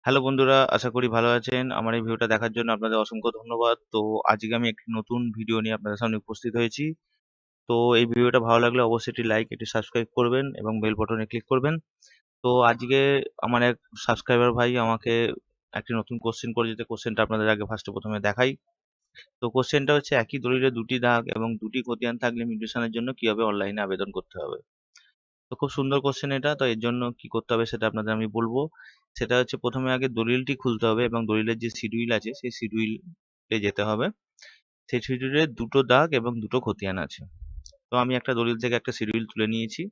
Hello বন্ধুরা, আশা করি ভালো আছেন। আমার এই ভিডিওটা দেখার জন্য আপনাদের অসংখ্য ধন্যবাদ। তো আজকে আমি একটি নতুন ভিডিও নিয়ে আপনাদের সামনে উপস্থিত হয়েছি। তো এই ভিডিওটা ভালো লাগলে অবশ্যই একটি লাইক, একটি সাবস্ক্রাইব করবেন এবং বেল বাটনে ক্লিক করবেন। তো আজকে আমার এক সাবস্ক্রাইবার ভাই আমাকে একটি নতুন কোশ্চেন করে যেতে, কোশ্চেনটা আপনাদের আগে প্রথমে দেখাই। তো কোশ্চেনটা হচ্ছে, একই দলিলে দুটি দাগ এবং দুটি খতিয়ান থাকলে মিউটেশনের জন্য কিভাবে অনলাইনে আবেদন করতে হবে। তো খুব সুন্দর কোশ্চেন এটা। তো এর জন্য কি করতে হবে সেটা আপনাদের আমি বলবো। সেটা হচ্ছে, প্রথমে আগে দলিলটি খুলতে হবে এবং দলিলের যে শিডিউল আছে সেই শিডিউলে যেতে হবে। সেই শিডিউলে দুটো দাগ এবং দুটো খতিয়ান আছে। তো আমি একটা দলিল থেকে একটা শিডিউল তুলে নিয়েছি।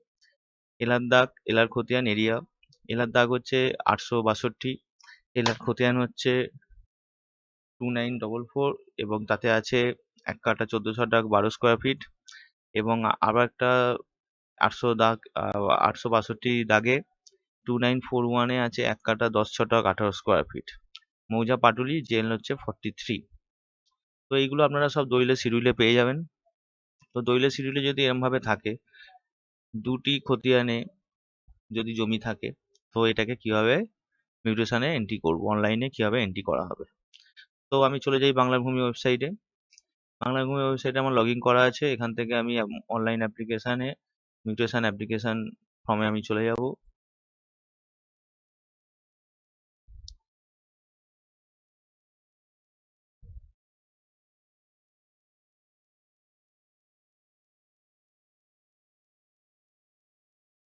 এলার দাগ, এলার খতিয়ান, এরিয়া। এলার দাগ হচ্ছে 862, এলার খতিয়ান হচ্ছে 2944 এবং তাতে আছে এক কাঠা 14 ছটাক 12 স্কোয়ার ফিট। এবং আবার একটা 862 দাগে 2941-এ আছে এক কাঠা 10 ছটাক 18 স্কোয়ার ফিট। মৌজা পাটুলি, জেল হচ্ছে 43। তো এইগুলো আপনারা সব দলিলের শিডিউলে পেয়ে যাবেন। তো দলিলের শিডিউলে যদি এরম ভাবে থাকে, দুটি খতিয়ানে যদি জমি থাকে, তো এটাকে কিভাবে মিউটেশনে এন্ট্রি করব, অনলাইনে কিভাবে এন্ট্রি করা হবে। তো আমি চলে যাই বাংলার ভূমি ওয়েবসাইটে। বাংলার ভূমি ওয়েবসাইটে আমার লগ ইন করা আছে। এখান থেকে আমি অনলাইন অ্যাপ্লিকেশানে মিউটেশন অ্যাপ্লিকেশন ফর্মে আমি চলে যাব।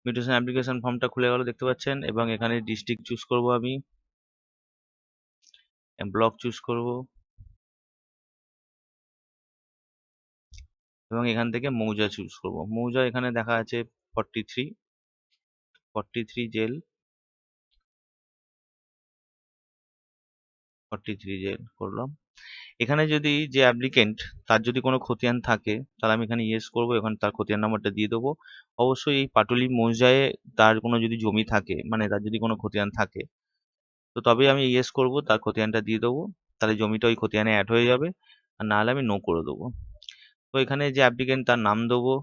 মিউটেশন অ্যাপ্লিকেশন ফর্মটা খুলে গেল, দেখতে পাচ্ছেন। এবং এখানে ডিস্ট্রিক্ট চুজ করব, আমি ব্লক চুজ করব এবং এখান থেকে মৌজা চুজ করব। মৌজা এখানে দেখা আছে 43, 43 জেল, 43 জেল করলাম। এখানে যদি যে অ্যাপ্লিকেন্ট, তার যদি কোনো খতিয়ান থাকে, তাহলে আমি এখানে ইয়েস করব, এখানে তার খতিয়ান নাম্বারটা দিয়ে দেবো। অবশ্যই এই পাটুলি মৌজায় তার কোনো যদি জমি থাকে, মানে তার যদি কোনো খতিয়ান থাকে, তো তবে আমি ইয়েস করব, তার খতিয়ানটা দিয়ে দেবো। তাহলে জমিটা ওই খতিয়ানে অ্যাড হয়ে যাবে। আর না হলে আমি নো করে দেবো। তো এখানে যে অ্যাপ্লিকেন্ট, তার নাম দেবো।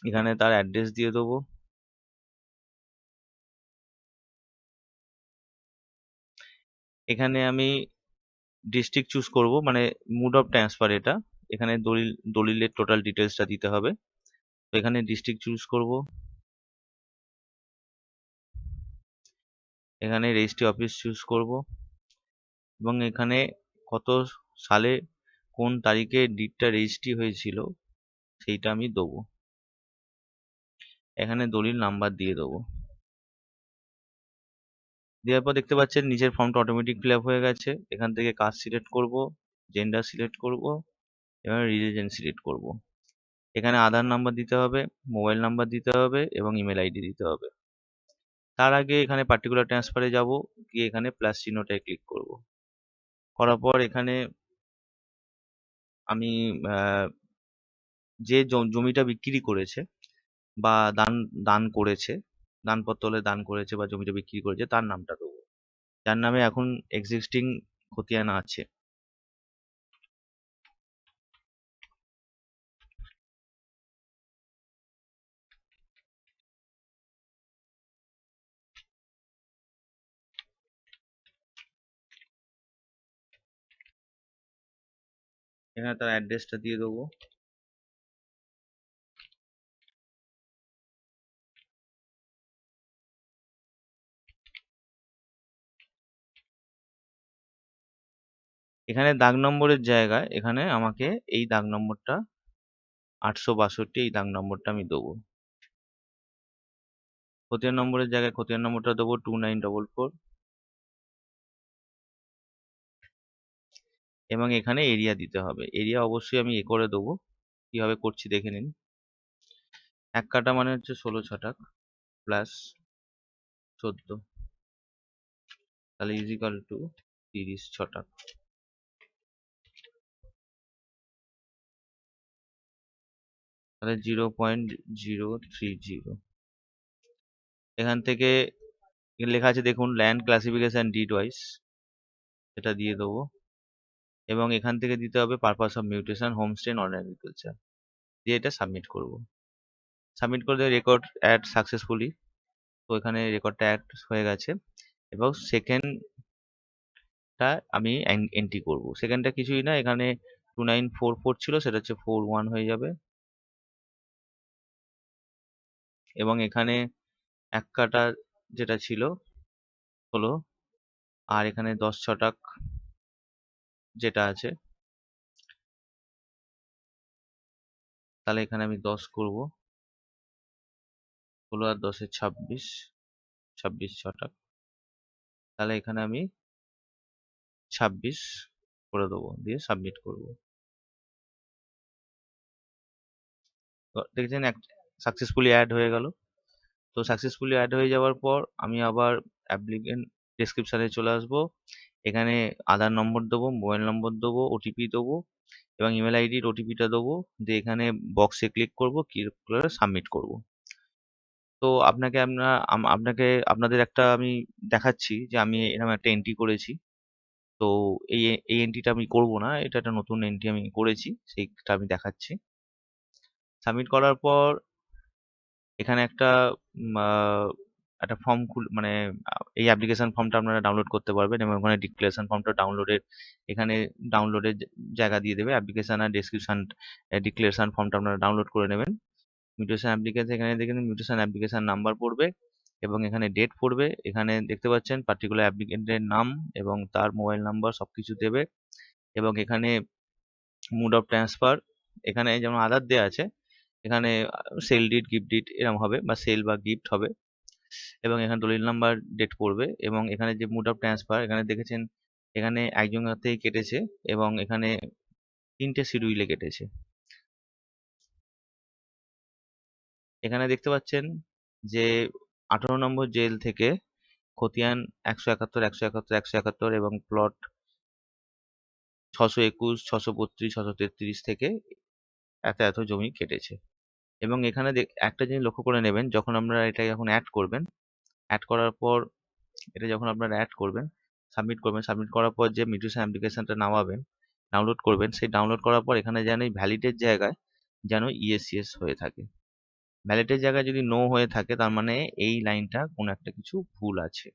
এখানে তার অ্যাড্রেস দিয়ে দেবো। এখানে আমি ডিস্ট্রিক্ট চুজ করব, মানে মুড অফ ট্রান্সফার এটা। এখানে দলিলের টোটাল ডিটেলসটা দিতে হবে। তো এখানে ডিস্ট্রিক্ট চুজ করব। এখানে রেজিস্ট্রি অফিস চুজ করব এবং এখানে কত সালে কোন তারিখে ডিডটা রেজিস্ট্রি হয়েছিল সেইটা আমি দেবো। এখানে দলিল নাম্বার দিয়ে দেবো। দেওয়ার পর দেখতে পাচ্ছেন নিচের ফর্মটা অটোমেটিক ফিল আপ হয়ে গেছে। এখান থেকে কাস্ট সিলেক্ট করব, জেন্ডার সিলেক্ট করব এবং রিলিজিয়ন সিলেক্ট করব। এখানে আধার নাম্বার দিতে হবে, মোবাইল নাম্বার দিতে হবে এবং ইমেল আইডি দিতে হবে। তার আগে এখানে পার্টিকুলার ট্রান্সফারে যাব, গিয়ে এখানে প্লাস চিহ্নটায় ক্লিক করব। করার পর এখানে আমি যে জমিটা বিক্রি করেছে বা দান দান করেছে, দানপত্র হলে দান করেছে বা জমিটা বিক্রি করেছে, তার নামটা দেবো, যার নামে এখন এক্সিস্টিং খতিয়ান আছে। এখানে তার অ্যাড্রেসটা দিয়ে দেবো। এখানে দাগ নম্বরের জায়গায় এখানে আমাকে এই দাগ নম্বরটা 862, এই দাগ নম্বরটা আমি দেবো। খতিয়ান নম্বরের জায়গায় খতিয়ান নম্বরটা দেবো 2944 এবং এখানে এরিয়া দিতে হবে। এরিয়া অবশ্যই আমি করে দেবো। কিভাবে করছি দেখে নিন। এক কাঠা মানে হচ্ছে 16 ছটাক প্লাস 14, তাহলে ইজিক্যাল টু 30 ছটাক। তাহলে 0.030। এখান থেকে লেখা আছে দেখুন, ল্যান্ড ক্লাসিফিকেশন ডিড ওয়াইজ, সেটা দিয়ে দেবো। এবং এখান থেকে দিতে হবে purpose of mutation homestay non agriculture, দিয়ে এটা সাবমিট করব। সাবমিট করে দিয়ে রেকর্ড অ্যাড সাকসেসফুলি। তো এখানে রেকর্ডটা অ্যাড হয়ে গেছে এবং সেকেন্ডটা আমি এন্ট্রি করব। সেকেন্ডটা কিছুই না, এখানে 2944 ছিল, সেটা হচ্ছে 41 হয়ে যাবে। এবং এখানে এক কাটা যেটা ছিল হলো, আর এখানে 10 ছটাক যেটা আছে, তাহলে এখানে আমি 10 করব। 16 আর 10 26, 26 ছটাক, তাহলে এখানে আমি 26 করে দেবো, দিয়ে সাবমিট করব। তো দেখছেন সাকসেসফুলি অ্যাড হয়ে গেল। তো সাকসেসফুলি অ্যাড হয়ে যাওয়ার পর আমি আবার অ্যাপ্লিকেন্ট ডেসক্রিপশনে চলে আসবো। এখানে আধার নম্বর দেবো, মোবাইল নম্বর দেবো, ওটিপি দেবো এবং ইমেল আইডির ওটিপিটা দেবো, দিয়ে এখানে বক্সে ক্লিক করব, ক্লিক করে সাবমিট করব। তো আপনাকে আপনাদের একটা আমি দেখাচ্ছি যে আমি এরকম একটা এন্ট্রি করেছি। তো এই এই এন্ট্রিটা আমি করব না, এটা একটা নতুন এন্ট্রি আমি করেছি, সেইটা আমি দেখাচ্ছি। সাবমিট করার পর এখানে একটা ফর্ম মানে এই অ্যাপ্লিকেশন ফর্মটা আপনারা ডাউনলোড করতে পারবেন এবং ওখানে ডিক্লারেশন ফর্মটা এখানে ডাউনলোডের জায়গা দিয়ে দেবে। অ্যাপ্লিকেশন আর ডেসক্রিপশন ডিক্লারেশন ফর্মটা আপনারা ডাউনলোড করে নেবেন। মিউটেশন অ্যাপ্লিকেশন, এখানে দেখেন মিউটেশন অ্যাপ্লিকেশন নাম্বার পড়বে এবং এখানে ডেট পড়বে। এখানে দেখতে পাচ্ছেন পার্টিকুলার অ্যাপ্লিকেন্টের নাম এবং তার মোবাইল নাম্বার সবকিছু দেবে। এবং এখানে মোড অফ ট্রান্সফার, এখানে যেমন আধার দেওয়া আছে, এখানে সেল ডিড, গিফট ডিড এরকম হবে, বা সেল বা গিফট হবে। এবং এখানে দলিল নাম্বার, ডেট পড়বে। এবং এখানে যে মোড অফ ট্রান্সফার, এখানে দেখেছেন এখানে একজন হাতেই কেটেছে এবং এখানে 3টে শিডিউলে কেটেছে। এখানে দেখতে পাচ্ছেন যে 18 নম্বর জেল থেকে খতিয়ান 171, 171, 171 এবং প্লট 621, 632, 633 থেকে এত এত জমি কেটেছে। এবং এখানে একটা জিনিস লক্ষ্য করে নেবেন, যখন আপনারা এটা যখন অ্যাড করবেন, অ্যাড করার পর এটা যখন আপনারা অ্যাড করবেন, সাবমিট করবেন, সাবমিট করার পর যে মিউটেশন অ্যাপ্লিকেশনটা নামাবেন, ডাউনলোড করবেন, সেই ডাউনলোড করার পর এখানে যেন এই ভ্যালিডের জায়গায় যেন ইয়েস ইয়েস হয়ে থাকে। ভ্যালিডের জায়গায় যদি নো হয়ে থাকে, তার মানে এই লাইনটা কোনো একটা কিছু ভুল আছে।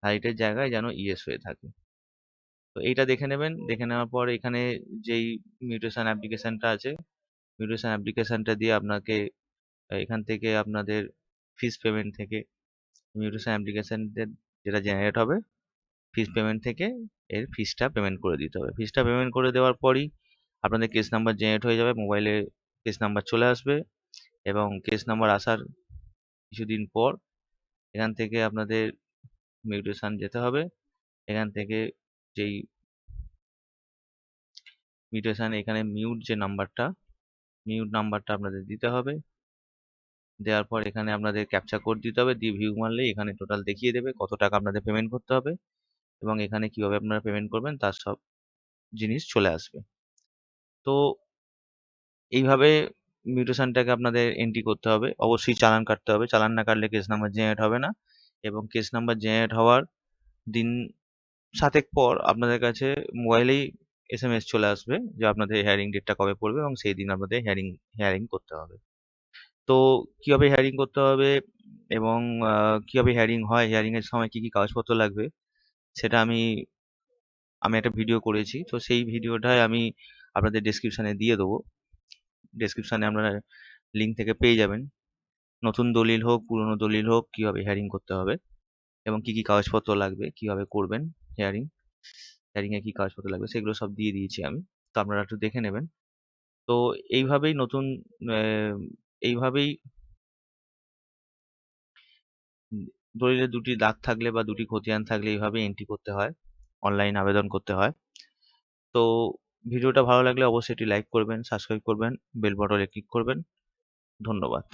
ভ্যালিডের জায়গায় যেন ইয়েস হয়ে থাকে। তো এইটা দেখে নেবেন। দেখে নেওয়ার পর এখানে যেই মিউটেশন অ্যাপ্লিকেশনটা আছে, মিউটেশন অ্যাপ্লিকেশনটা দিয়ে আপনাকে এখান থেকে আপনাদের ফিস পেমেন্ট থেকে মিউটেশন অ্যাপ্লিকেশন যেটা জেনারেট হবে, ফিস পেমেন্ট থেকে এর ফিসটা পেমেন্ট করে দিতে হবে। ফিসটা পেমেন্ট করে দেওয়ার পরই আপনাদের কেস নাম্বার জেনারেট হয়ে যাবে, মোবাইলে কেস নাম্বার চলে আসবে। এবং কেস নাম্বার আসার কিছুদিন পর এখান থেকে আপনাদের মিউটেশন যেতে হবে। এখান থেকে যেই মিউটেশন, এখানে মিউট নাম্বারটা আপনাদের দিতে হবে। দেওয়ার পর এখানে আপনাদের ক্যাপচা কোড দিতে হবে, দিয়ে ভিউ মারলে এখানে টোটাল দেখিয়ে দেবে কত টাকা আপনাদের পেমেন্ট করতে হবে এবং এখানে কিভাবে আপনারা পেমেন্ট করবেন তার সব জিনিস চলে আসবে। তো এইভাবে মিউটেশনটাকে আপনাদের এন্ট্রি করতে হবে। অবশ্যই চালান কাটতে হবে, চালান না কাটলে কেস নাম্বার জেনারেট হবে না। এবং কেস নাম্বার জেনারেট হওয়ার দিন 7 পর আপনাদের কাছে মোবাইলেই এসএমএস চলে আসবে যে আপনাদের হিয়ারিং ডেটটা কবে পড়বে এবং সেই দিন আপনাদের হিয়ারিং করতে হবে। তো কিভাবে হিয়ারিং করতে হবে এবং কিভাবে হিয়ারিং হয়, হিয়ারিং এর সময় কি কি কাগজপত্র লাগবে, সেটা আমি একটা ভিডিও করেছি। তো সেই ভিডিওটাই আমি আপনাদের ডেসক্রিপশনে দিয়ে দেবো। ডেসক্রিপশনে আপনারা লিঙ্ক থেকে পেয়ে যাবেন। নতুন দলিল হোক, পুরনো দলিল হোক, কিভাবে হিয়ারিং করতে হবে এবং কি কি কাগজপত্র লাগবে, কিভাবে করবেন হিয়ারিং, হিয়ারিং এ কি কাগজপত্র লাগবে, সেগুলো সব দিয়ে দিয়েছি আমি। তো আপনারা একটু দেখে নেবেন। তো এইভাবেই নতুন আহ, এইভাবেই দলিলে দুটি দাগ থাকলে বা দুটি খতিয়ান থাকলে এইভাবে এন্ট্রি করতে হয়, অনলাইন আবেদন করতে হয়। তো ভিডিওটা ভালো লাগলে অবশ্যই এটি লাইক করবেন, সাবস্ক্রাইব করবেন, বেল বাটনে ক্লিক করবেন। ধন্যবাদ।